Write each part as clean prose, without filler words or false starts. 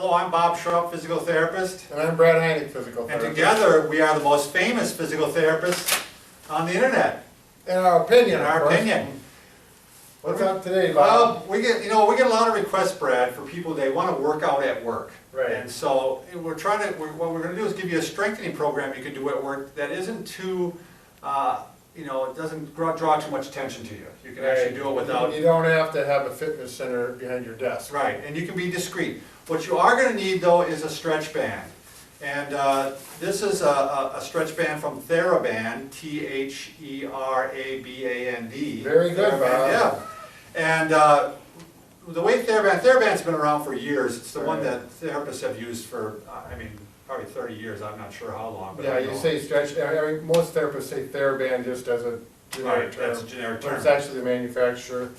Hello, I'm Bob Schrupp, physical therapist. And I'm Brad Heineck, physical And therapist. together, we are the most famous physical therapists on the internet. In our opinion, In of our course. opinion. What's up today, Bob? Well, we get a lot of requests, Brad, for people, they want to work out at work. Right. And so what we're going to do is give you a strengthening program you can do at work that isn't too, it doesn't draw too much attention to you. You can actually do it without. You don't have to have a fitness center behind your desk. Right, and you can be discreet. What you are going to need, though, is a stretch band. And this is a stretch band from TheraBand, THERABAND. Very good, Bob. Yeah. And the way TheraBand's been around for years. It's the one that therapists have used for, probably 30 years. I'm not sure how long. But Yeah, you say stretch, most therapists say TheraBand just as a generic term. That's a generic term. But it's actually the manufacturer.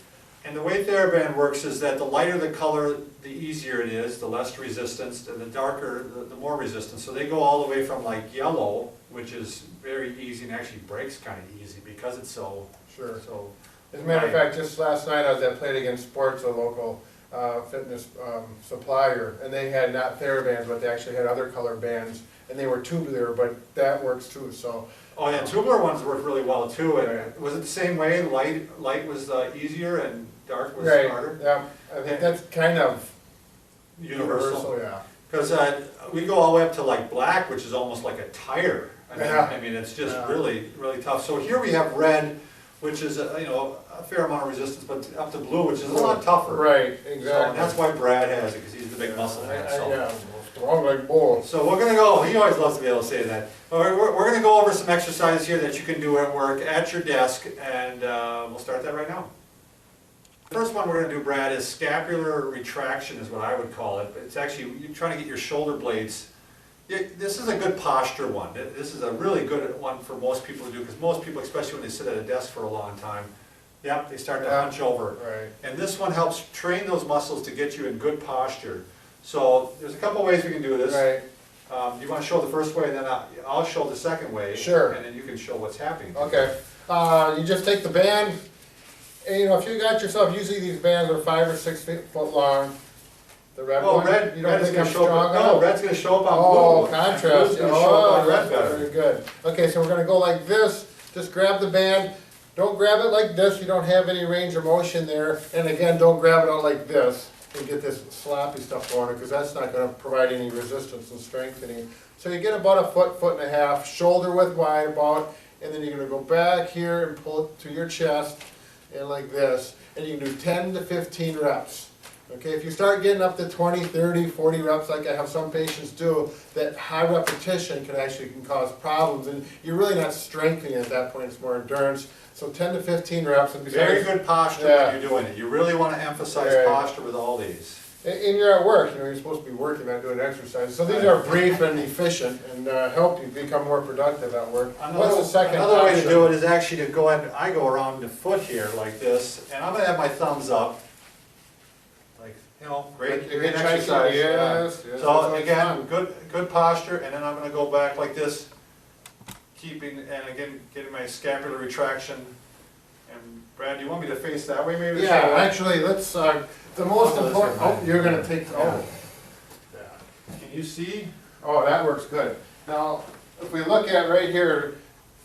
And the way TheraBand works is that the lighter the color, the easier it is, the less resistance, and the darker, the more resistance. So they go all the way from like yellow, which is very easy and actually breaks kind of easy because it's so. Sure. So. As a matter of fact, just last night I was at Played Against Sports, a local fitness supplier, and they had not TheraBands, but they actually had other color bands, and they were tubular, but that works too. So. Oh yeah, tubular ones work really well too. And Right. was it the same way? Light was easier and dark was Right. harder. Yeah, I think that's kind of Universal. Yeah. Because we go all the way up to like black, which is almost like a tire. Yeah. It's just Yeah. really, really tough. So here we have red, which is a fair amount of resistance, but up to blue, which is a lot tougher. Right, So, exactly. and that's why Brad has it, because he's the big muscle man. So. Yeah, strong like bull. So we're going to go, he always loves to be able to say that. We're going to go over some exercises here that you can do at work, at your desk, and we'll start that right now. The first one we're going to do, Brad, is scapular retraction is what I would call it. But it's actually, you're trying to get your shoulder blades. This is a good posture one. This is a really good one for most people to do, because most people, especially when they sit at a desk for a long time, they start to hunch over. Right. And this one helps train those muscles to get you in good posture. So there's a couple ways we can do this. Right. You want to show the first way, and then I'll show the second way. Sure. And then you can show what's happening. Okay. You just take the band, and if you got yourself, usually these bands are 5 or 6 foot long. The red one, red, you don't red is think going I'm to show strong up. enough? No, red's going to show up on Oh, blue. contrast. Blue's going to show up on red better. Very good. Okay, so we're going to go like this. Just grab the band. Don't grab it like this. You don't have any range of motion there. And again, don't grab it out like this and get this sloppy stuff going, because that's not going to provide any resistance and strengthening. So you get about a foot, foot and a half, shoulder width wide about, and then you're going to go back here and pull it to your chest and like this. And you can do 10 to 15 reps. Okay, if you start getting up to 20, 30, 40 reps like I have some patients do, that high repetition can cause problems, and you're really not strengthening at that point, it's more endurance. So 10 to 15 reps. And Very good posture when you're doing it. You really want to emphasize posture with all these. And you're at work, you're supposed to be working, not doing exercise. So these are brief and efficient and help you become more productive at work. What's the second Another way to option? do it is actually to go ahead, I go around the foot here like this, and I'm going to have my thumbs up. Like, great exercise. Yes, yes, So again, good posture, and then I'm going to go back like this, keeping, and again, getting my scapular retraction. And Brad, do you want me to face that way maybe? Yeah, actually, let's, the most important, you're going to take, Can you see? Oh, that works good. Now, if we look at right here,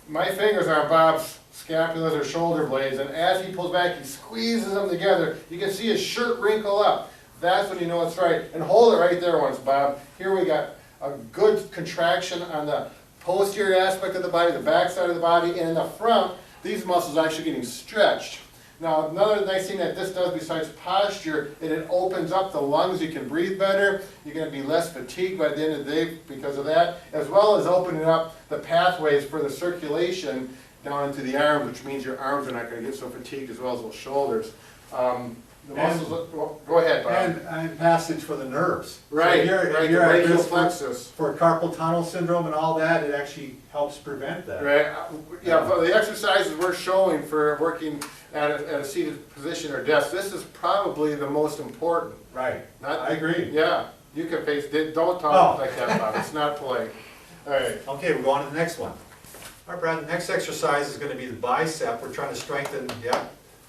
my fingers are on Bob's scapulas or shoulder blades, and as he pulls back, he squeezes them together. You can see his shirt wrinkle up. That's when you know it's right. And hold it right there once, Bob. Here we got a good contraction on the posterior aspect of the body, the back side of the body, and in the front, these muscles are actually getting stretched. Now, another nice thing that this does besides posture, it opens up the lungs. You can breathe better. You're going to be less fatigued by the end of the day because of that, as well as opening up the pathways for the circulation down into the arms, which means your arms are not going to get so fatigued, as well as those shoulders. The muscles, go ahead, Bob. And passage for the nerves. Right, So right, you're the at brachial risk plexus. for carpal tunnel syndrome and all that. It actually helps prevent that. Right. Yeah, for the exercises we're showing for working at a seated position or desk, this is probably the most important. Right. Not, I agree. Yeah, you can face, don't talk like that, Bob. It's not polite. All right. Okay, we'll go on to the next one. All right, Brad, the next exercise is going to be the bicep. We're trying to strengthen,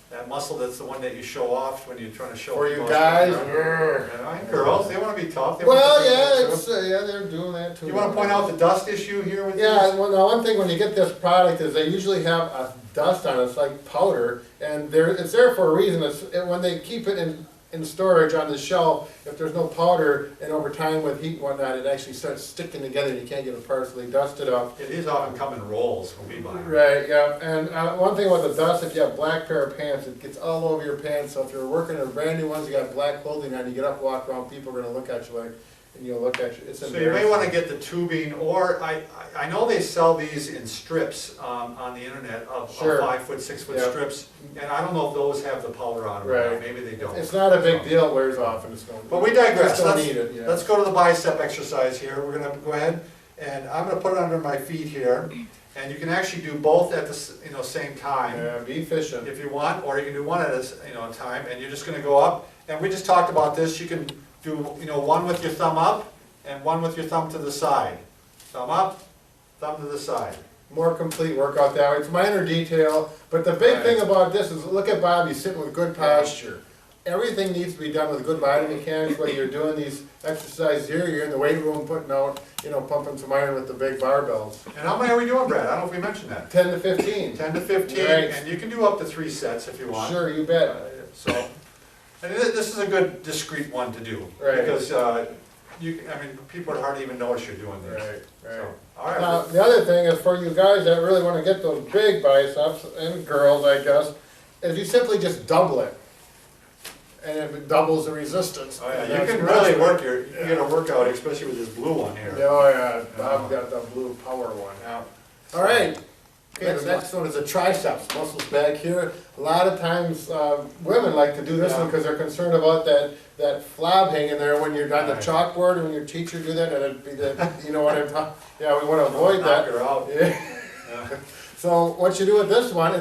that muscle that's the one that you show off when you're trying to show. For you people guys, how strong you are. And girls, they wanna be tough. They well, wanna be yeah, tough, too. yeah, they're doing that too. You wanna point out the dust issue here with Yeah, these? well, the one thing when you get this product is they usually have a dust on it, it's like powder, and it's there for a reason. When they keep it in storage on the shelf, if there's no powder, and over time with heat and whatnot, it actually starts sticking together and you can't get it apart, so they dust it up. It is often come in rolls when we buy them. Right, yeah, and one thing about the dust, if you have black pair of pants, it gets all over your pants, so if you're working in brand new ones, you got black clothing on, you get up, walk around, people are gonna look at you like, and you'll look at you, it's So embarrassing. you may wanna get the tubing, or I know they sell these in strips on the internet of Sure. 5-foot, 6-foot Yeah. strips, and I don't know if those have the powder on them, or not. Right. Maybe they don't. It's not a big deal, it wears off and it's going. But we digress. Just don't Let's- need it, yeah. Let's go to the bicep exercise here. We're gonna go ahead, and I'm gonna put it under my feet here, and you can actually do both at the same time. Yeah, be efficient. If you want, or you can do one at a time, and you're just gonna go up, and we just talked about this, you can do, one with your thumb up, and one with your thumb to the side. Thumb up, thumb to the side. More complete workout that way. It's minor detail, but the big Right. thing about this is, look at Bob, he's sitting with good posture. Everything needs to be done with good body mechanics, whether you're doing these exercises here, you're in the weight room putting out, pumping some iron with the big barbells. And how many are we doing, Brad? I don't know if we mentioned that. 10 to 15. 10 to 15, Right. and you can do up to 3 sets if you want. Sure, you bet. So, and this is a good discrete one to do. Right. Because, people would hardly even notice you're doing this. Right, So, right. all right. Now, the other thing is for you guys that really want to get those big biceps, and girls, I guess, is you simply just double it. And if it doubles the resistance. Oh, yeah, and you that's can much really better. work you get a workout, especially with this blue one here. Oh, yeah, I've got the blue power one. Yeah. All right. Okay, the next one is the triceps, muscles back here. A lot of times, women like to do this one because they're concerned about that flab hanging there when you're on the Right. chalkboard, and when your teacher do that, and it'd be the, you know what I'm talking, yeah, we want to avoid Knock that. her out. Yeah. Yeah. So what you do with this one,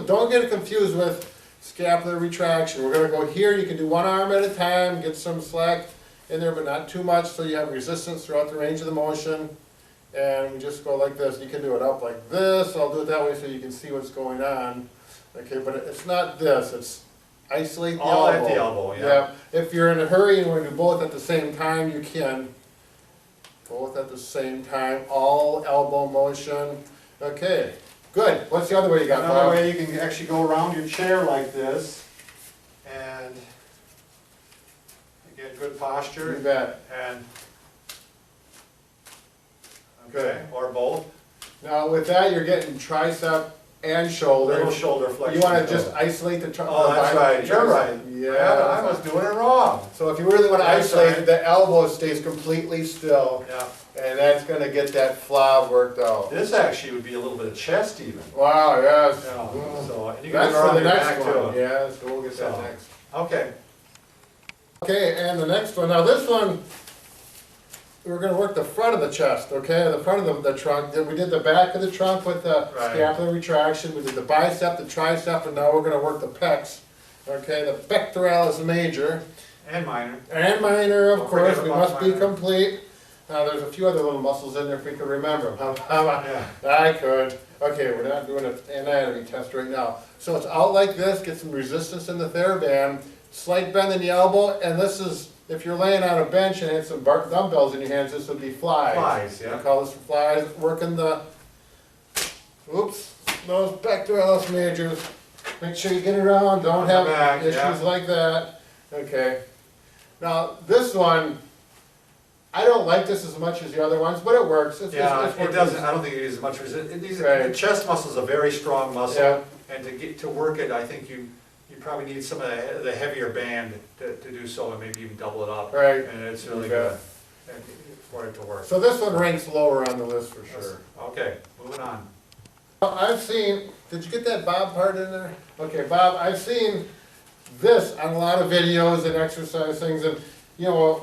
don't get it confused with scapular retraction. We're gonna go here, you can do one arm at a time, get some slack in there, but not too much, so you have resistance throughout the range of the motion. And we just go like this. You can do it up like this. I'll do it that way so you can see what's going on. Okay, but it's not this, it's isolate the elbow. All at the elbow, yeah. If you're in a hurry and want to do both at the same time, you can. Both at the same time, all elbow motion. Okay, good. What's the other way you got, Another Bob? way, you can actually go around your chair like this, and you get good posture. You bet. And, okay, or both. Now with that, you're getting tricep and shoulder. Little shoulder flexion. You want to just isolate the tricep. Oh, that's right, you're right. Yeah. I was doing it wrong. So if you really want to That's isolate right. it, the elbow stays completely still, Yeah. and that's going to get that flab worked out. This actually would be a little bit of chest even. Wow, yes. Yeah, Mm. so, and you can That's go for around the your next back one. too. Yeah, so we'll get that So. next. Okay, Okay, and the next one. Now this one, we're going to work the front of the chest, okay? The front of the trunk. We did the back of the trunk with the Right. scapular retraction. We did the bicep, the tricep, and now we're going to work the pecs. Okay, the pectoralis major. and minor. And minor, of Don't course, forget we about must be minor. complete. There's a few other little muscles in there if we can remember them. How about- Yeah. I could. Okay, we're not doing an anatomy test right now. So it's out like this, get some resistance in the TheraBand, slight bend in the elbow, and this is, if you're laying on a bench and had some dumbbells in your hands, this would be flies. Flies, yeah. We call this flies, working the, oops, those pectoralis majors. Make sure you get it around, don't On the have back, issues yeah. like that. Okay. Now, this one, I don't like this as much as the other ones, but it works. Yeah, it's it working. doesn't, I don't think it needs as much resistance. Right. The chest muscle is a very strong muscle, Yeah. and to work it, I think you probably need some of the heavier band to do so, and maybe even double it up. Right. And it's really Yeah. good for it to work. So this one ranks lower on the list for sure. Okay, moving on. I've seen, did you get that Bob part in there? Okay, Bob, I've seen this on a lot of videos and exercise things, and,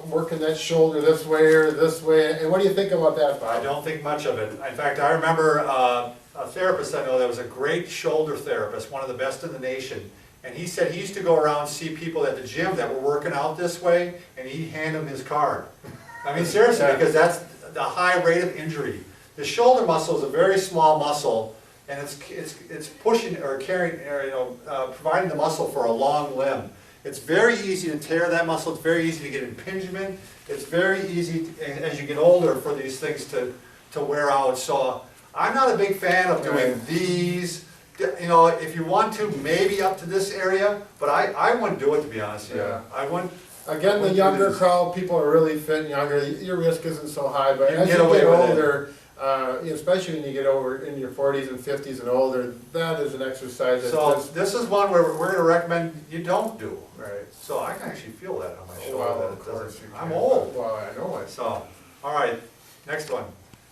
working that shoulder this way or this way, and what do you think about that, I Bob? don't think much of it. In fact, I remember a therapist I know that was a great shoulder therapist, one of the best in the nation. And he said he used to go around and see people at the gym that were working out this way, and he'd hand them his card. I mean, seriously, Yeah. because that's the high rate of injury. The shoulder muscle is a very small muscle, and it's pushing or carrying, or, providing the muscle for a long limb. It's very easy to tear that muscle, it's very easy to get impingement, it's very easy, as you get older, for these things to wear out. So I'm not a big fan of doing these. If you want to, maybe up to this area, but I wouldn't do it, to be honest with you. Yeah. I wouldn't. Again, the younger crowd, people are really fit and younger, your risk isn't so high, but You as you get away get with it. older, especially when you get over in your 40s and 50s and older, that is an exercise that's So just, this is one where we're gonna recommend you don't do. right. So I can actually feel that on my shoulder. Well, that of it doesn't- course you I'm can. old. Well, I know it. So, all right, next one.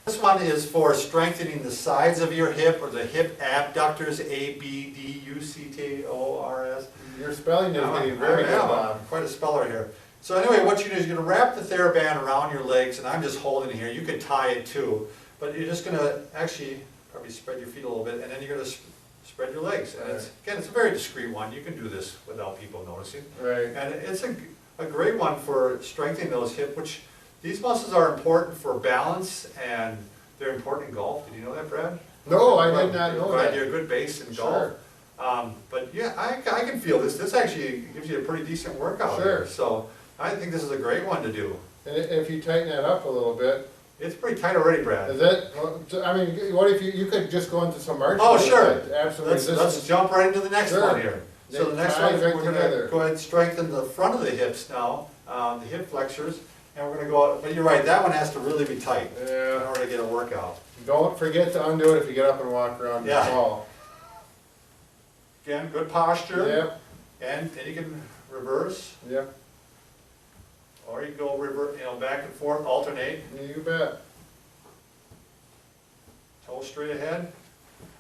This one is for strengthening the sides of your hip, or the hip abductors, ABDUCTORS. Your spelling is getting very good, Bob. Quite a speller here. So anyway, what you do is you're gonna wrap the TheraBand around your legs, and I'm just holding it here. You could tie it too, but you're just gonna actually probably spread your feet a little bit, and then you're gonna spread your legs. And again, it's a very discreet one. You can do this without people noticing. Right. And it's a great one for strengthening those hip, which these muscles are important for balance, and they're important in golf. Did you know that, Brad? No, I did not know Provide that. you a good base in golf. Sure. But yeah, I can feel this. This actually gives you a pretty decent workout Sure. here. So I think this is a great one to do. And if you tighten that up a little bit, It's pretty tight already, Brad. is it, I mean, what if you could just go into some marching? Oh, with sure. that, absolutely. This Let's is- jump right into the next Sure. one here. So They the next tie one, right we're gonna together. go ahead and strengthen the front of the hips now, the hip flexors, and we're gonna go, but you're right, that one has to really be tight in Yeah, order to get a workout. don't forget to undo it if you get up and walk around the Yeah. wall. Again, good posture, Yep, and then you can reverse, yep, or you go back and forth, alternate, you bet. toe straight ahead.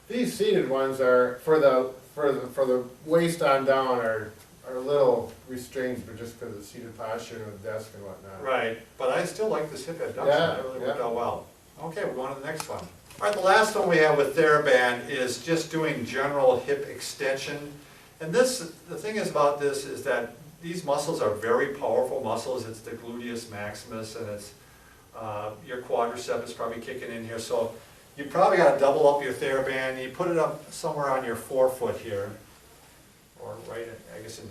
These seated ones are, for the waist on down are a little restrained, but just because of the seated posture and the desk and whatnot. Right, but I still like this hip abduction, Yeah, that really worked yeah. out well. Okay, we're going to the next one. All right, the last one we have with TheraBand is just doing general hip extension. And this, the thing is about this is that these muscles are very powerful muscles. It's the gluteus maximus, and it's your quadricep is probably kicking in here. So you probably got to double up your TheraBand. You put it up somewhere on your forefoot here, or right, I guess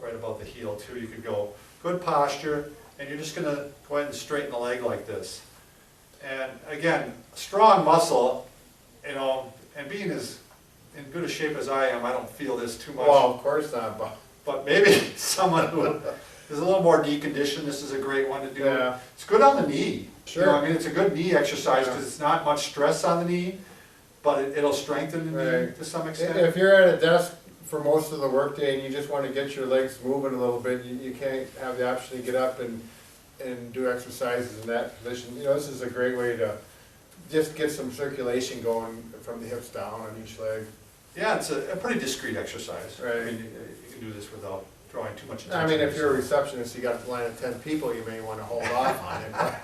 right above the heel too. You could go good posture, and you're just going to go ahead and straighten the leg like this. And again, strong muscle, and being as in good a shape as I am, I don't feel this too much. Well, of course not, but. But maybe someone who is a little more deconditioned, this is a great one to do. Yeah. It's good on the knee. Sure. I mean, it's a good knee exercise Yeah. because it's not much stress on the knee, but it'll strengthen the knee Right. to some extent. If you're at a desk for most of the workday and you just want to get your legs moving a little bit, you can't have the option to get up and do exercises in that position. This is a great way to just get some circulation going from the hips down on each leg. Yeah, it's a pretty discreet exercise. Right. I mean, you can do this without drawing too much attention. I mean, if you're a receptionist, you got a line of 10 people, you may want to hold off on it. But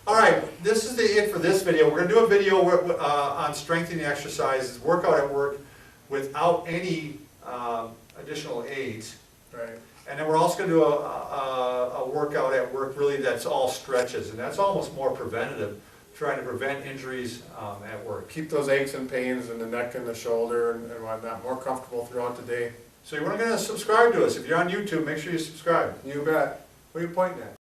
All right, this is it for this video. We're going to do a video on strengthening exercises, workout at work, without any additional aids. Right. And then we're also going to do a workout at work really that's all stretches, and that's almost more preventative, trying to prevent injuries at work. Keep those aches and pains in the neck and the shoulder and whatnot more comfortable throughout the day. So you're going to subscribe to us. If you're on YouTube, make sure you subscribe. You bet. What are you pointing at?